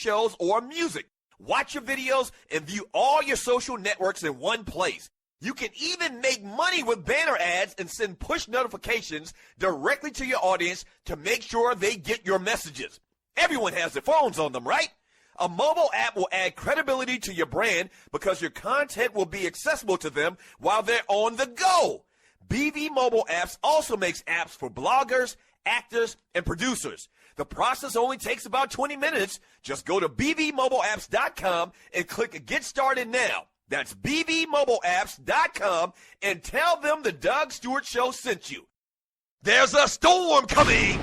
shows, or music. Watch your videos and view all your social networks in one place. You can even make money with banner ads and send push notifications directly to your audience to make sure they get your messages. Everyone has their phones on them, right? A mobile app will add credibility to your brand because your content will be accessible to them while they're on the go. BV Mobile Apps also makes apps for bloggers, actors, and producers. The process only takes about 20 minutes. Just go to bvmobileapps.com and click Get Started Now. That's bvmobileapps.com and tell them the Doug Stewart Show sent you. There's a storm coming!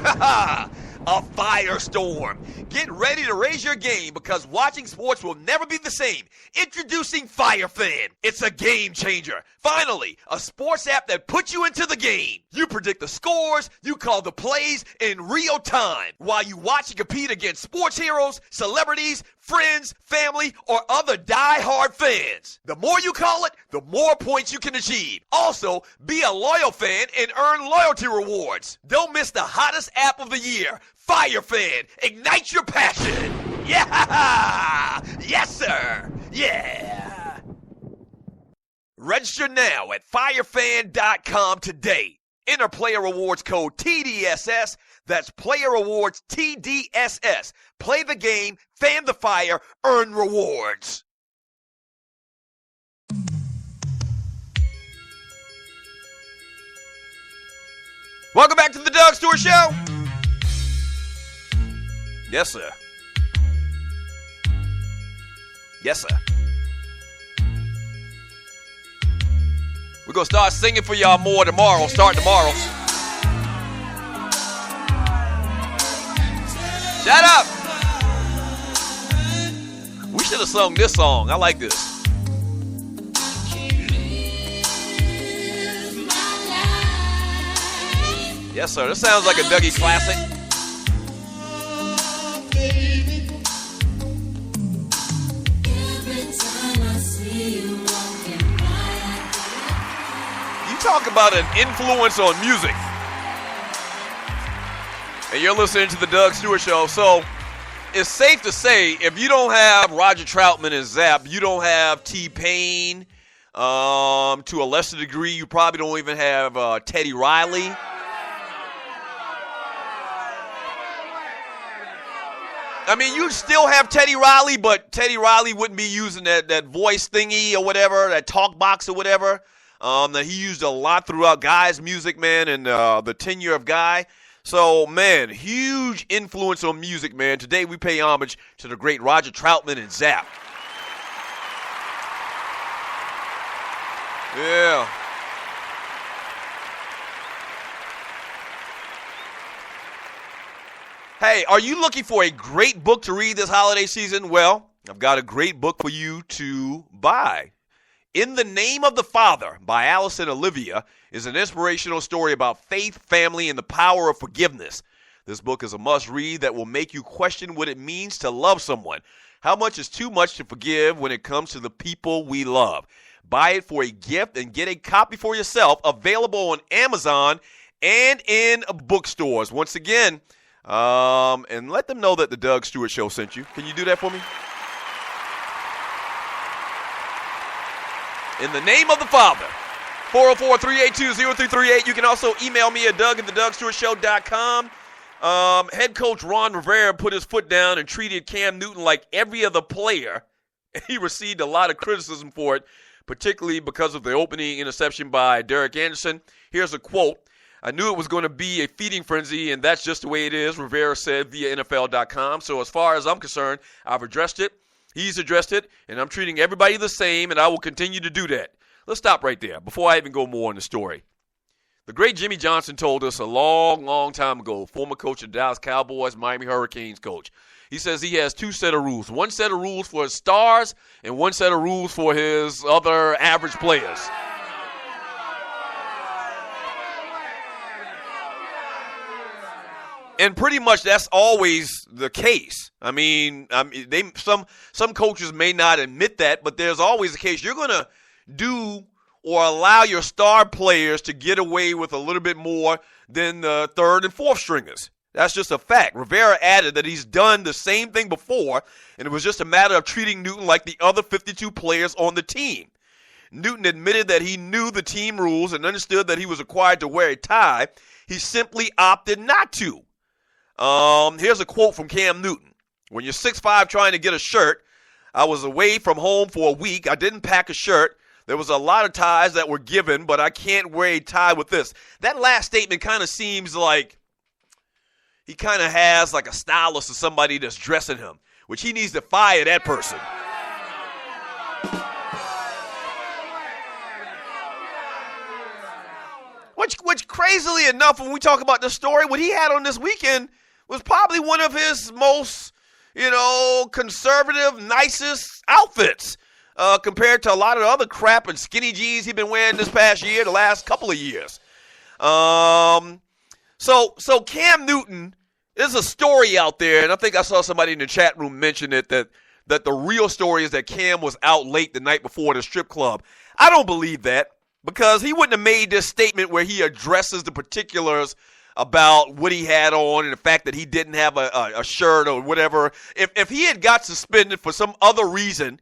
Ha ha! A firestorm. Get ready to raise your game because watching sports will never be the same. Introducing FireFan. It's a game changer. Finally, a sports app that puts you into the game. You predict the scores, you call the plays in real time while you watch and compete against sports heroes, celebrities, friends, family, or other die-hard fans. The more you call it, the more points you can achieve. Also, be a loyal fan and earn loyalty rewards. Don't miss the hottest app of the year, FireFan. Ignite your passion. Yeah! Yes, sir. Yeah. Register now at firefan.com today. Enter player rewards code TDSS. That's player rewards TDSS. Play the game, fan the fire, earn rewards. Welcome back to the Doug Stewart Show. Yes, sir. Yes, sir. We're going to start singing for y'all more tomorrow, starting tomorrow. Shut up! We should have sung this song. I like this. Yes, sir. This sounds like a Dougie classic. You talk about an influence on music. And you're listening to the Doug Stewart Show. So it's safe to say if you don't have Roger Troutman and Zapp, you don't have T-Pain. To a lesser degree, you probably don't even have Teddy Riley. I mean, you still have Teddy Riley, but Teddy Riley wouldn't be using that voice thingy or whatever, that talk box or whatever, that he used a lot throughout Guy's music, man, and the tenure of Guy. So, man, huge influence on music, man. Today we pay homage to the great Roger Troutman and Zapp. Yeah. Hey, are you looking for a great book to read this holiday season? Well, I've got a great book for you to buy. In the Name of the Father by Allison Olivia is an inspirational story about faith, family, and the power of forgiveness. This book is a must-read that will make you question what it means to love someone. How much is too much to forgive when it comes to the people we love? Buy it for a gift and get a copy for yourself, available on Amazon and in bookstores. Once again, and let them know that the Doug Stewart Show sent you. Can you do that for me? In the Name of the Father. 404-382-0338. You can also email me at doug@thedugstewartshow.com. Head coach Ron Rivera put his foot down and treated Cam Newton like every other player. He received a lot of criticism for it, particularly because of the opening interception by Derek Anderson. Here's a quote. "I knew it was going to be a feeding frenzy, and that's just the way it is," Rivera said via NFL.com. So as far as I'm concerned, I've addressed it. He's addressed it, and I'm treating everybody the same, and I will continue to do that. Let's stop right there before I even go more in the story. The great Jimmy Johnson told us a long, long time ago, former coach of the Dallas Cowboys, Miami Hurricanes coach. He says he has two set of rules. One set of rules for his stars and one set of rules for his other average players. And pretty much that's always the case. I mean, some coaches may not admit that, but there's always the case. You're going to do or allow your star players to get away with a little bit more than the third and fourth stringers. That's just a fact. Rivera added that he's done the same thing before, and it was just a matter of treating Newton like the other 52 players on the team. Newton admitted that he knew the team rules and understood that he was required to wear a tie. He simply opted not to. Here's a quote from Cam Newton. When you're 6'5" trying to get a shirt, I was away from home for a week. I didn't pack a shirt. There was a lot of ties that were given, but I can't wear a tie with this. That last statement kind of seems like he kind of has like a stylist or somebody that's dressing him, which he needs to fire that person. Which crazily enough, when we talk about this story, what he had on this weekend was probably one of his most, conservative, nicest outfits compared to a lot of the other crap and skinny jeans he's been wearing this past year, the last couple of years. So Cam Newton, there's a story out there, and I think I saw somebody in the chat room mention it, that the real story is that Cam was out late the night before the strip club. I don't believe that, because he wouldn't have made this statement where he addresses the particulars about what he had on and the fact that he didn't have a shirt or whatever. If he had got suspended for some other reason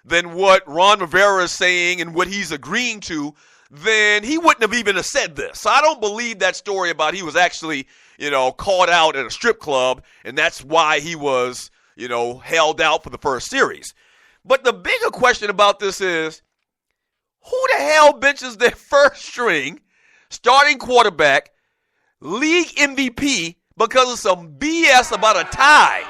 than what Ron Rivera is saying and what he's agreeing to, then he wouldn't have even said this. So I don't believe that story about he was actually, caught out at a strip club, and that's why he was, held out for the first series. But the bigger question about this is, who the hell benches their first string, starting quarterback, league MVP because of some BS about a tie?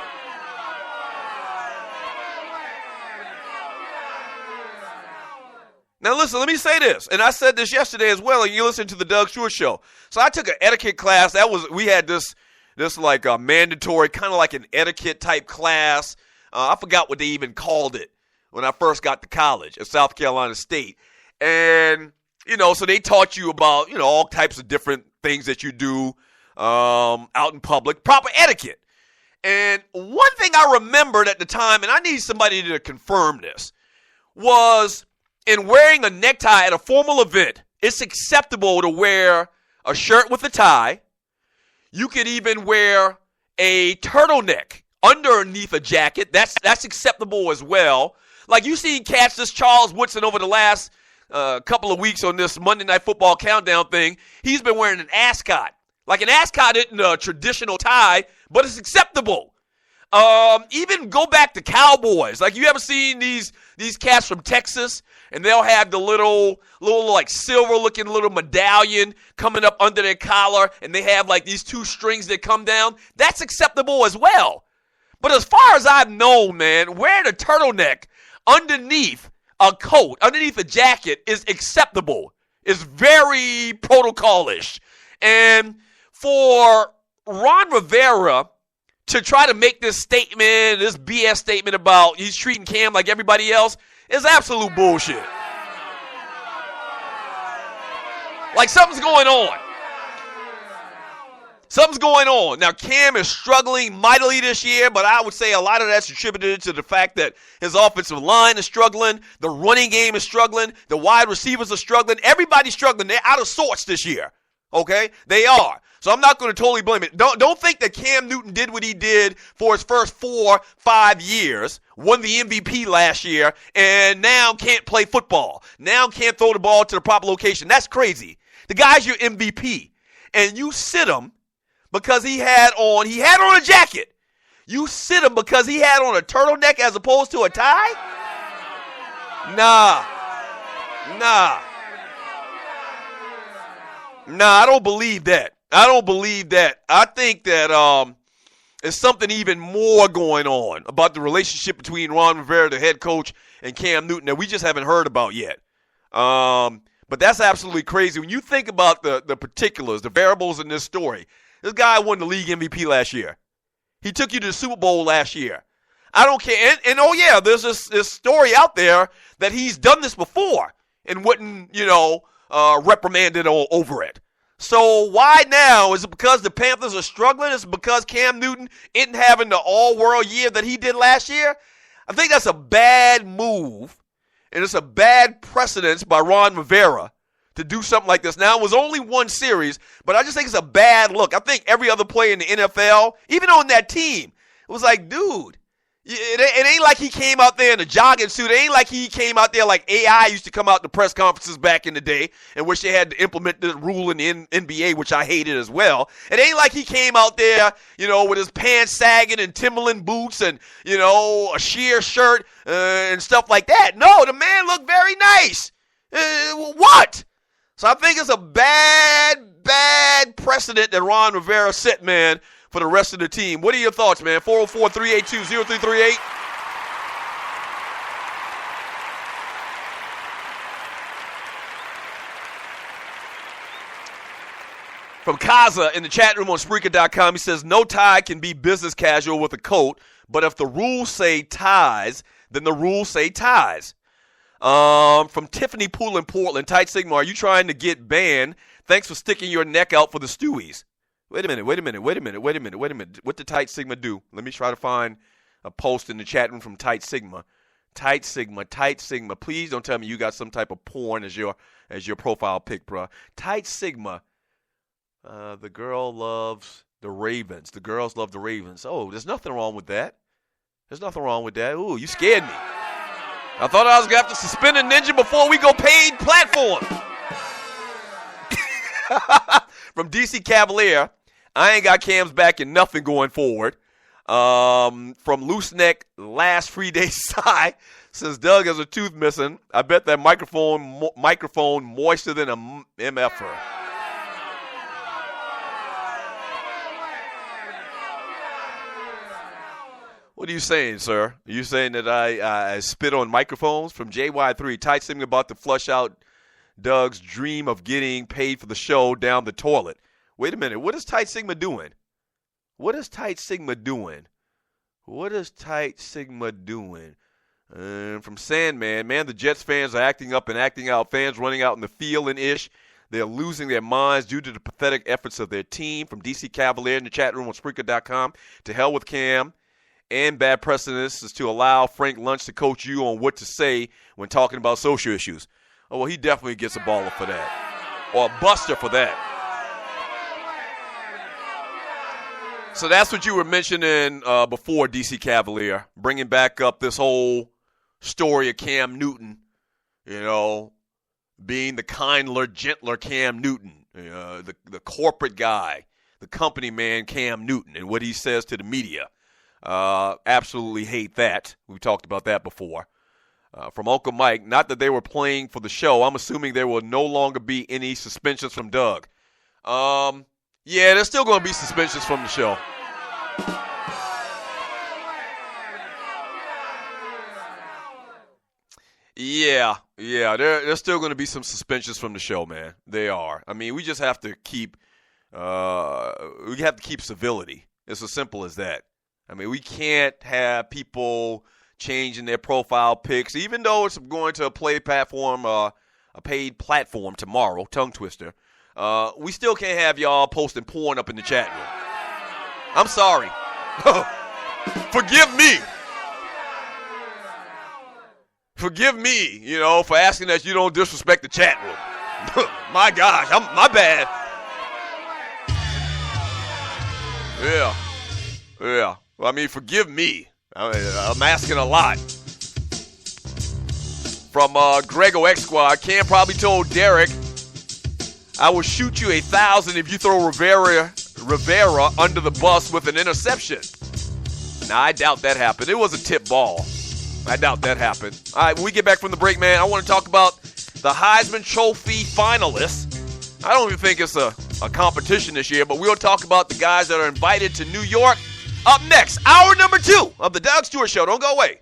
Now listen, let me say this, and I said this yesterday as well, and you listened to the Doug Stewart show. So I took an etiquette class. We had this like a mandatory, kind of like an etiquette type class. I forgot what they even called it when I first got to college at South Carolina State. And, so they taught you about, all types of different things that you do out in public, proper etiquette. And one thing I remembered at the time, and I need somebody to confirm this, was in wearing a necktie at a formal event, it's acceptable to wear a shirt with a tie. You could even wear a turtleneck underneath a jacket. That's acceptable as well. Like you seen catch this Charles Woodson over the last couple of weeks on this Monday Night Football countdown thing. He's been wearing an ascot. Like an ascot isn't a traditional tie, but it's acceptable. Even go back to Cowboys. Like you ever seen these cats from Texas, and they'll have the little like silver looking little medallion coming up under their collar, and they have like these two strings that come down. That's acceptable as well. But as far as I've known, man, wearing a turtleneck underneath a coat, underneath a jacket is acceptable. It's very protocolish. And for Ron Rivera to try to make this statement, this BS statement about he's treating Cam like everybody else, is absolute bullshit. Like something's going on. Something's going on. Now, Cam is struggling mightily this year, but I would say a lot of that's attributed to the fact that his offensive line is struggling, the running game is struggling, the wide receivers are struggling. Everybody's struggling. They're out of sorts this year, okay? They are. So I'm not going to totally blame it. Don't think that Cam Newton did what he did for his first 4-5 years, won the MVP last year, and now can't play football. Now can't throw the ball to the proper location. That's crazy. The guy's your MVP, and you sit him because he had on a jacket. You sit him because he had on a turtleneck as opposed to a tie? Nah, I don't believe that. I think that there's something even more going on about the relationship between Ron Rivera, the head coach, and Cam Newton that we just haven't heard about yet. But that's absolutely crazy. When you think about the particulars, the variables in this story, this guy won the league MVP last year. He took you to the Super Bowl last year. I don't care. And oh, yeah, there's this story out there that he's done this before and wouldn't, reprimanded over it. So why now? Is it because the Panthers are struggling? Is it because Cam Newton isn't having the all-world year that he did last year? I think that's a bad move, and it's a bad precedence by Ron Rivera to do something like this. Now, it was only one series, but I just think it's a bad look. I think every other player in the NFL, even on that team, it was like, dude, it ain't like he came out there in a jogging suit. It ain't like he came out there like AI used to come out to press conferences back in the day and wish they had to implement the rule in the NBA, which I hated as well. It ain't like he came out there, with his pants sagging and Timberland boots and, a sheer shirt and stuff like that. No, the man looked very nice. What? So I think it's a bad precedent that Ron Rivera set, man, for the rest of the team. What are your thoughts, man? 404-382-0338. From Kaza in the chat room on Spreaker.com, he says, no tie can be business casual with a coat, but if the rules say ties, then the rules say ties. From Tiffany Poole in Portland, Tight Sigma, are you trying to get banned? Thanks for sticking your neck out for the Stewies. Wait a minute. What did Tight Sigma do? Let me try to find a post in the chat room from Tight Sigma. Tight Sigma. Please don't tell me you got some type of porn as your profile pic, bruh. Tight Sigma. The girl loves the Ravens. The girls love the Ravens. Oh, there's nothing wrong with that. Ooh, you scared me. I thought I was going to have to suspend a ninja before we go paid platform. From DC Cavalier, I ain't got Cam's back and nothing going forward. From Loose Neck, last free day sigh, since Doug has a tooth missing, I bet that microphone moister than a MFer. What are you saying, sir? Are you saying that I spit on microphones? From JY3, Tight Sigma about to flush out Doug's dream of getting paid for the show down the toilet. Wait a minute. What is Tight Sigma doing? From Sandman, man, the Jets fans are acting up and acting out. Fans running out in the field and ish. They're losing their minds due to the pathetic efforts of their team. From DC Cavalier in the chat room on Spreaker.com. To hell with Cam. And bad precedence is to allow Frank Lunch to coach you on what to say when talking about social issues. Oh, well, he definitely gets a baller for that. Or a buster for that. So that's what you were mentioning before, DC Cavalier. Bringing back up this whole story of Cam Newton, being the kinder, gentler Cam Newton, the corporate guy, the company man Cam Newton, and what he says to the media. Absolutely hate that. We talked about that before. From Uncle Mike, not that they were playing for the show. I'm assuming there will no longer be any suspensions from Doug. Yeah, there's still going to be suspensions from the show. Yeah, there's still going to be some suspensions from the show, man. They are. I mean, we just have to keep civility. It's as simple as that. I mean, we can't have people changing their profile pics, even though it's going to a paid platform tomorrow, tongue twister. We still can't have y'all posting porn up in the chat room. I'm sorry. Forgive me. For asking that you don't disrespect the chat room. My gosh, my bad. Yeah. Well, I mean, forgive me. I'm asking a lot. From Grego X Squad, Cam probably told Derek, I will shoot you 1,000 if you throw Rivera under the bus with an interception. Nah, I doubt that happened. It was a tip ball. I doubt that happened. All right, when we get back from the break, man, I want to talk about the Heisman Trophy finalists. I don't even think it's a competition this year, but we'll talk about the guys that are invited to New York. Up next, hour number 2 of the Doug Stewart Show. Don't go away.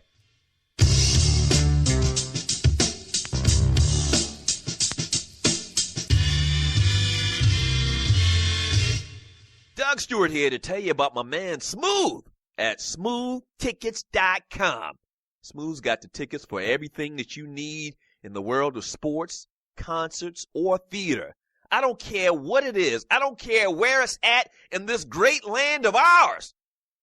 Doug Stewart here to tell you about my man Smooth at smoothtickets.com. Smooth's got the tickets for everything that you need in the world of sports, concerts, or theater. I don't care what it is. I don't care where it's at in this great land of ours.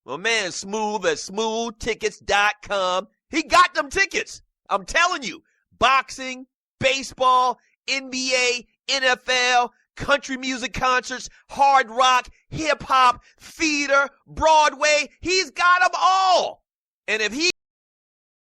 My man Smooth at smoothtickets.com. He got them tickets. I'm telling you. Boxing, baseball, NBA, NFL, country music concerts, hard rock, hip hop, theater, Broadway. He's got them all. And if he